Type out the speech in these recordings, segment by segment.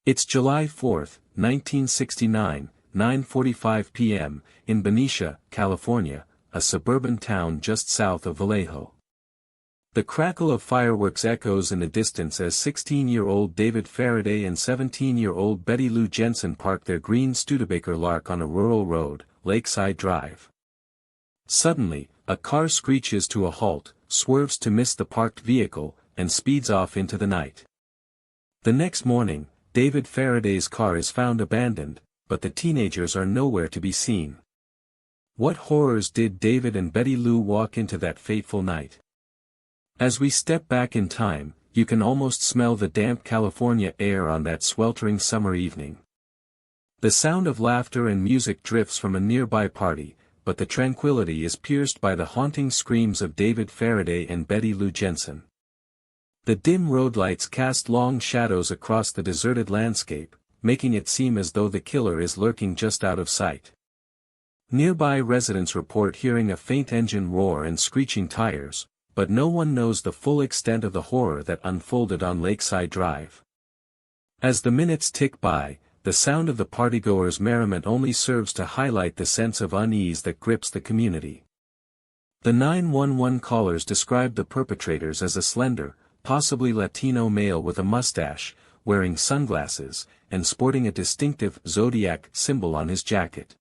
It's July 4, 1969, 9:45 p.m., in Benicia, California, a suburban town just south of Vallejo. The crackle of fireworks echoes in the distance as 16-year-old David Faraday and 17-year-old Betty Lou Jensen park their green Studebaker Lark on a rural road, Lakeside Drive. Suddenly, a car screeches to a halt, swerves to miss the parked vehicle, and speeds off into the night. The next morning, David Faraday's car is found abandoned, but the teenagers are nowhere to be seen. What horrors did David and Betty Lou walk into that fateful night? As we step back in time, you can almost smell the damp California air on that sweltering summer evening. The sound of laughter and music drifts from a nearby party, but the tranquility is pierced by the haunting screams of David Faraday and Betty Lou Jensen. The dim road lights cast long shadows across the deserted landscape, making it seem as though the killer is lurking just out of sight. Nearby residents report hearing a faint engine roar and screeching tires, but no one knows the full extent of the horror that unfolded on Lakeside Drive. As the minutes tick by, the sound of the partygoers' merriment only serves to highlight the sense of unease that grips the community. The 911 callers described the perpetrators as a slender, possibly Latino male with a mustache, wearing sunglasses, and sporting a distinctive Zodiac symbol on his jacket.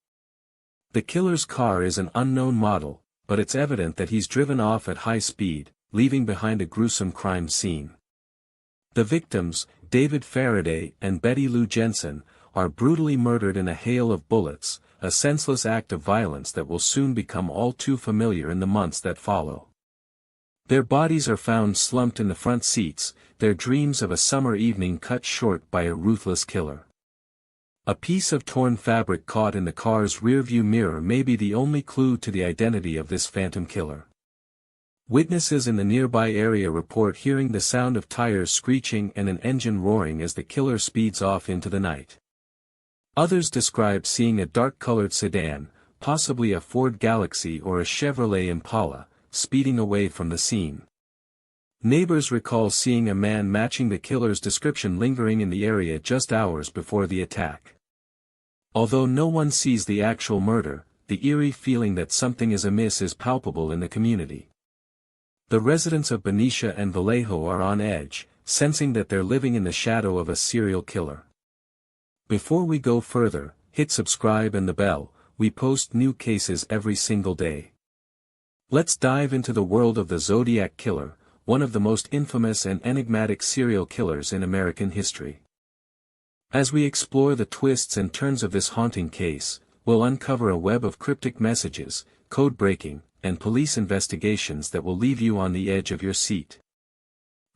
The killer's car is an unknown model, but it's evident that he's driven off at high speed, leaving behind a gruesome crime scene. The victims, David Faraday and Betty Lou Jensen, are brutally murdered in a hail of bullets, a senseless act of violence that will soon become all too familiar in the months that follow. Their bodies are found slumped in the front seats, their dreams of a summer evening cut short by a ruthless killer. A piece of torn fabric caught in the car's rearview mirror may be the only clue to the identity of this phantom killer. Witnesses in the nearby area report hearing the sound of tires screeching and an engine roaring as the killer speeds off into the night. Others describe seeing a dark-colored sedan, possibly a Ford Galaxy or a Chevrolet Impala, speeding away from the scene. Neighbors recall seeing a man matching the killer's description lingering in the area just hours before the attack. Although no one sees the actual murder, the eerie feeling that something is amiss is palpable in the community. The residents of Benicia and Vallejo are on edge, sensing that they're living in the shadow of a serial killer. Before we go further, hit subscribe and the bell. We post new cases every single day. Let's dive into the world of the Zodiac Killer, one of the most infamous and enigmatic serial killers in American history. As we explore the twists and turns of this haunting case, we'll uncover a web of cryptic messages, code-breaking, and police investigations that will leave you on the edge of your seat.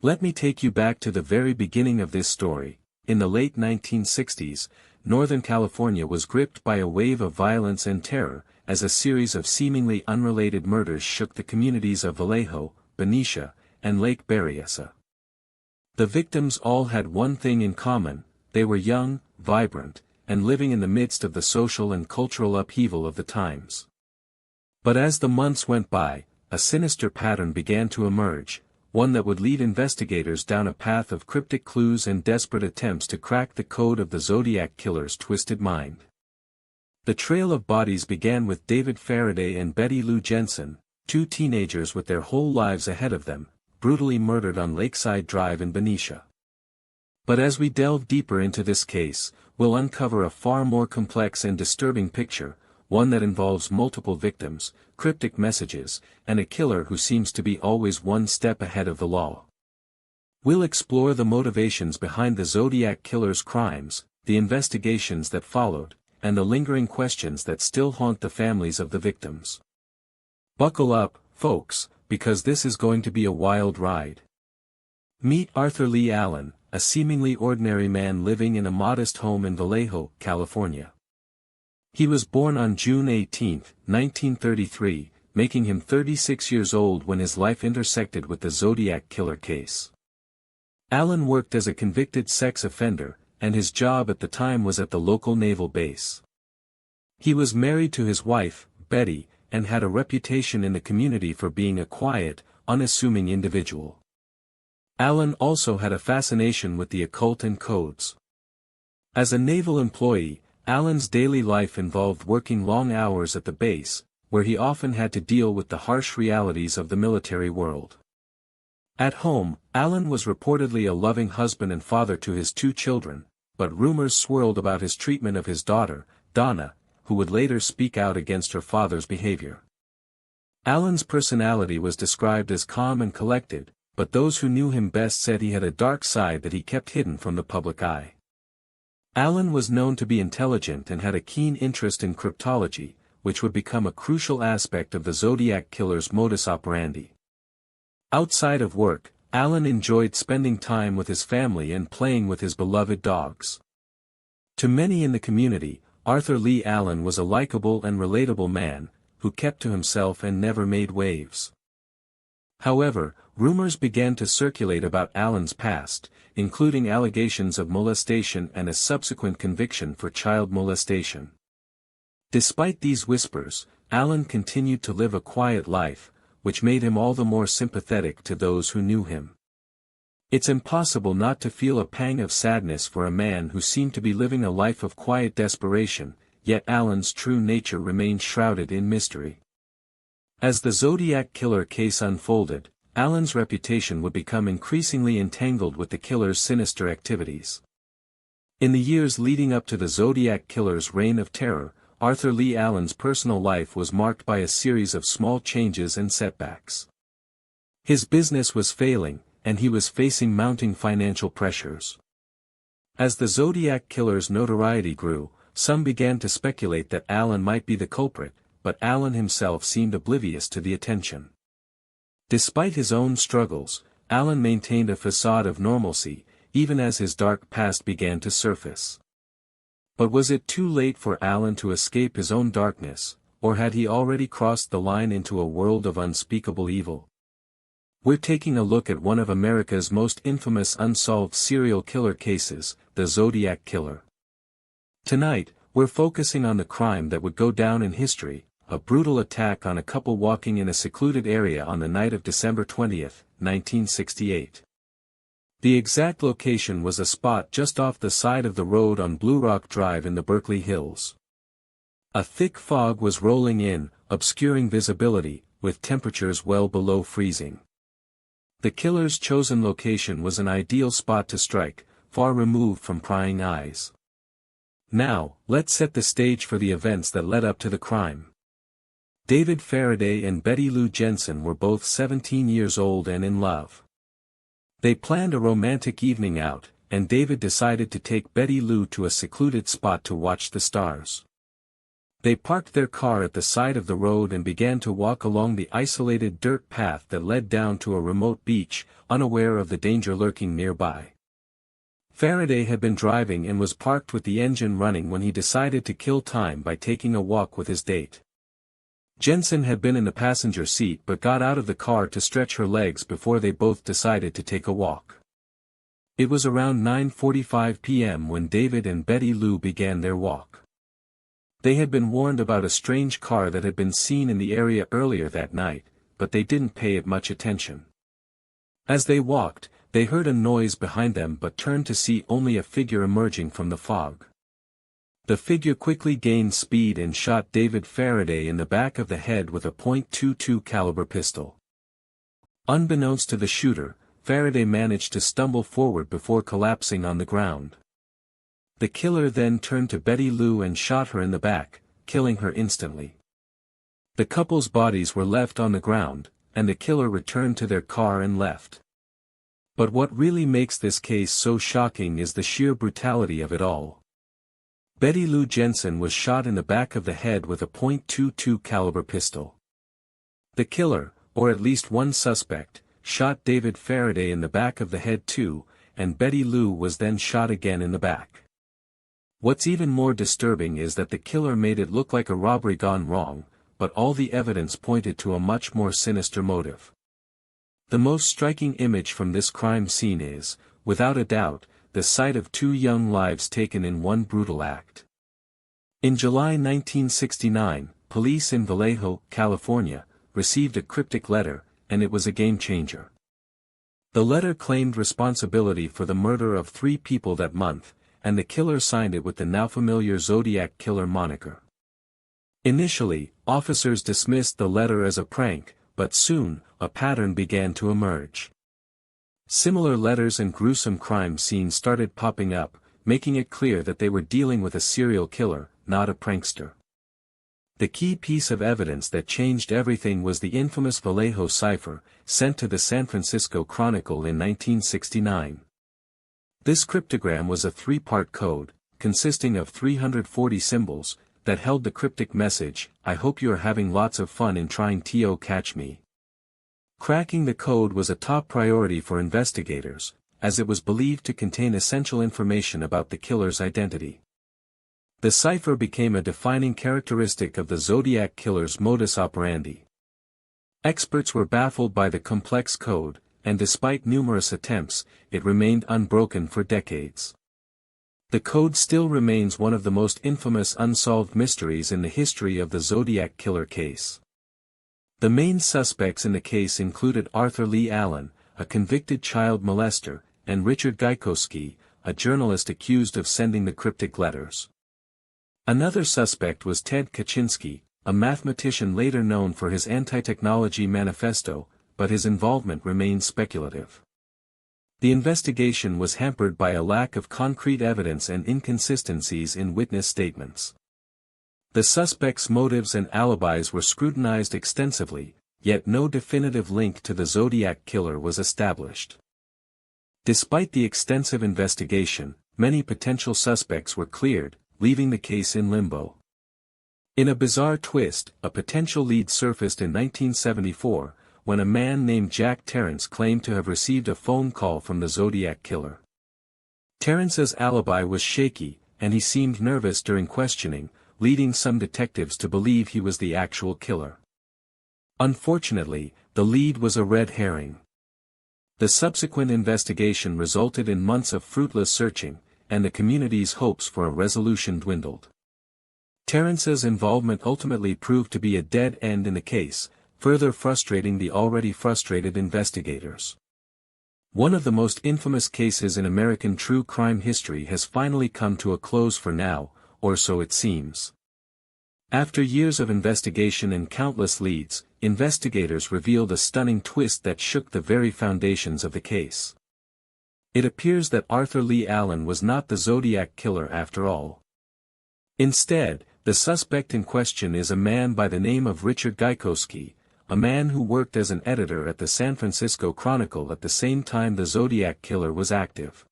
Let me take you back to the very beginning of this story. In the late 1960s, Northern California was gripped by a wave of violence and terror, as a series of seemingly unrelated murders shook the communities of Vallejo, Benicia, and Lake Berryessa. The victims all had one thing in common: they were young, vibrant, and living in the midst of the social and cultural upheaval of the times. But as the months went by, a sinister pattern began to emerge, one that would lead investigators down a path of cryptic clues and desperate attempts to crack the code of the Zodiac Killer's twisted mind. The trail of bodies began with David Faraday and Betty Lou Jensen, two teenagers with their whole lives ahead of them, brutally murdered on Lakeside Drive in Benicia. But as we delve deeper into this case, we'll uncover a far more complex and disturbing picture, one that involves multiple victims, cryptic messages, and a killer who seems to be always one step ahead of the law. We'll explore the motivations behind the Zodiac Killer's crimes, the investigations that followed, and the lingering questions that still haunt the families of the victims. Buckle up, folks, because this is going to be a wild ride. Meet Arthur Lee Allen, a seemingly ordinary man living in a modest home in Vallejo, California. He was born on June 18, 1933, making him 36 years old when his life intersected with the Zodiac Killer case. Allen worked as a convicted sex offender, and his job at the time was at the local naval base. He was married to his wife, Betty, and had a reputation in the community for being a quiet, unassuming individual. Allen also had a fascination with the occult and codes. As a naval employee, Allen's daily life involved working long hours at the base, where he often had to deal with the harsh realities of the military world. At home, Allen was reportedly a loving husband and father to his 2 children, but rumors swirled about his treatment of his daughter, Donna, who would later speak out against her father's behavior. Allen's personality was described as calm and collected, but those who knew him best said he had a dark side that he kept hidden from the public eye. Allen was known to be intelligent and had a keen interest in cryptology, which would become a crucial aspect of the Zodiac Killer's modus operandi. Outside of work, Allen enjoyed spending time with his family and playing with his beloved dogs. To many in the community, Arthur Lee Allen was a likable and relatable man, who kept to himself and never made waves. However, rumors began to circulate about Allen's past, including allegations of molestation and a subsequent conviction for child molestation. Despite these whispers, Allen continued to live a quiet life, which made him all the more sympathetic to those who knew him. It's impossible not to feel a pang of sadness for a man who seemed to be living a life of quiet desperation, yet Allen's true nature remained shrouded in mystery. As the Zodiac Killer case unfolded, Allen's reputation would become increasingly entangled with the killer's sinister activities. In the years leading up to the Zodiac Killer's reign of terror, Arthur Lee Allen's personal life was marked by a series of small changes and setbacks. His business was failing, and he was facing mounting financial pressures. As the Zodiac Killer's notoriety grew, some began to speculate that Allen might be the culprit, but Allen himself seemed oblivious to the attention. Despite his own struggles, Allen maintained a facade of normalcy, even as his dark past began to surface. But was it too late for Allen to escape his own darkness, or had he already crossed the line into a world of unspeakable evil? We're taking a look at one of America's most infamous unsolved serial killer cases, the Zodiac Killer. Tonight, we're focusing on the crime that would go down in history, a brutal attack on a couple walking in a secluded area on the night of December 20, 1968. The exact location was a spot just off the side of the road on Blue Rock Drive in the Berkeley Hills. A thick fog was rolling in, obscuring visibility, with temperatures well below freezing. The killer's chosen location was an ideal spot to strike, far removed from prying eyes. Now, let's set the stage for the events that led up to the crime. David Faraday and Betty Lou Jensen were both 17 years old and in love. They planned a romantic evening out, and David decided to take Betty Lou to a secluded spot to watch the stars. They parked their car at the side of the road and began to walk along the isolated dirt path that led down to a remote beach, unaware of the danger lurking nearby. Faraday had been driving and was parked with the engine running when he decided to kill time by taking a walk with his date. Jensen had been in the passenger seat but got out of the car to stretch her legs before they both decided to take a walk. It was around 9:45 p.m. when David and Betty Lou began their walk. They had been warned about a strange car that had been seen in the area earlier that night, but they didn't pay it much attention. As they walked, they heard a noise behind them but turned to see only a figure emerging from the fog. The figure quickly gained speed and shot David Faraday in the back of the head with a .22 caliber pistol. Unbeknownst to the shooter, Faraday managed to stumble forward before collapsing on the ground. The killer then turned to Betty Lou and shot her in the back, killing her instantly. The couple's bodies were left on the ground, and the killer returned to their car and left. But what really makes this case so shocking is the sheer brutality of it all. Betty Lou Jensen was shot in the back of the head with a .22 caliber pistol. The killer, or at least one suspect, shot David Faraday in the back of the head too, and Betty Lou was then shot again in the back. What's even more disturbing is that the killer made it look like a robbery gone wrong, but all the evidence pointed to a much more sinister motive. The most striking image from this crime scene is, without a doubt, the sight of 2 young lives taken in one brutal act. In July 1969, police in Vallejo, California, received a cryptic letter, and it was a game-changer. The letter claimed responsibility for the murder of 3 people that month, and the killer signed it with the now familiar Zodiac Killer moniker. Initially, officers dismissed the letter as a prank, but soon, a pattern began to emerge. Similar letters and gruesome crime scenes started popping up, making it clear that they were dealing with a serial killer, not a prankster. The key piece of evidence that changed everything was the infamous Vallejo cipher, sent to the San Francisco Chronicle in 1969. This cryptogram was a three-part code, consisting of 340 symbols, that held the cryptic message, "I hope you are having lots of fun in trying to catch me." Cracking the code was a top priority for investigators, as it was believed to contain essential information about the killer's identity. The cipher became a defining characteristic of the Zodiac Killer's modus operandi. Experts were baffled by the complex code, and despite numerous attempts, it remained unbroken for decades. The code still remains one of the most infamous unsolved mysteries in the history of the Zodiac Killer case. The main suspects in the case included Arthur Lee Allen, a convicted child molester, and Richard Gaikowski, a journalist accused of sending the cryptic letters. Another suspect was Ted Kaczynski, a mathematician later known for his anti-technology manifesto, but his involvement remains speculative. The investigation was hampered by a lack of concrete evidence and inconsistencies in witness statements. The suspects' motives and alibis were scrutinized extensively, yet no definitive link to the Zodiac Killer was established. Despite the extensive investigation, many potential suspects were cleared, leaving the case in limbo. In a bizarre twist, a potential lead surfaced in 1974, when a man named Jack Terrence claimed to have received a phone call from the Zodiac Killer. Terrence's alibi was shaky, and he seemed nervous during questioning, leading some detectives to believe he was the actual killer. Unfortunately, the lead was a red herring. The subsequent investigation resulted in months of fruitless searching, and the community's hopes for a resolution dwindled. Terrence's involvement ultimately proved to be a dead end in the case, further frustrating the already frustrated investigators. One of the most infamous cases in American true crime history has finally come to a close for now, or so it seems. After years of investigation and countless leads, investigators revealed a stunning twist that shook the very foundations of the case. It appears that Arthur Lee Allen was not the Zodiac Killer after all. Instead, the suspect in question is a man by the name of Richard Gaikowski, a man who worked as an editor at the San Francisco Chronicle at the same time the Zodiac Killer was active.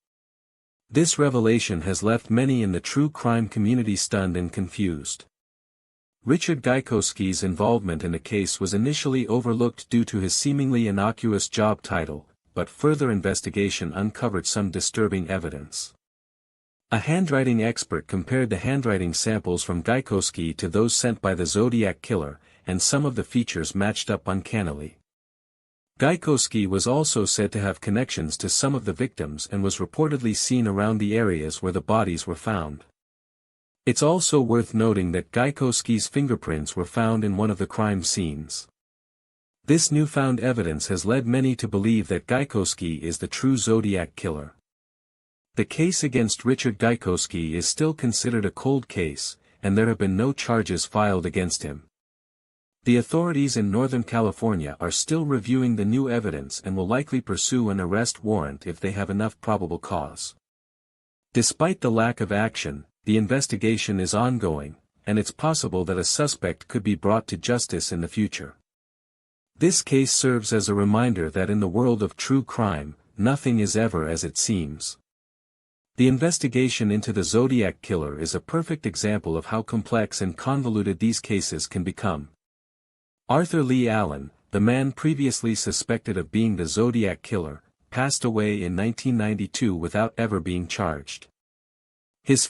This revelation has left many in the true crime community stunned and confused. Richard Gaikowski's involvement in the case was initially overlooked due to his seemingly innocuous job title, but further investigation uncovered some disturbing evidence. A handwriting expert compared the handwriting samples from Gaikowski to those sent by the Zodiac Killer, and some of the features matched up uncannily. Gaikowski was also said to have connections to some of the victims and was reportedly seen around the areas where the bodies were found. It's also worth noting that Gaikowski's fingerprints were found in one of the crime scenes. This newfound evidence has led many to believe that Gaikowski is the true Zodiac Killer. The case against Richard Gaikowski is still considered a cold case, and there have been no charges filed against him. The authorities in Northern California are still reviewing the new evidence and will likely pursue an arrest warrant if they have enough probable cause. Despite the lack of action, the investigation is ongoing, and it's possible that a suspect could be brought to justice in the future. This case serves as a reminder that in the world of true crime, nothing is ever as it seems. The investigation into the Zodiac Killer is a perfect example of how complex and convoluted these cases can become. Arthur Lee Allen, the man previously suspected of being the Zodiac Killer, passed away in 1992 without ever being charged. His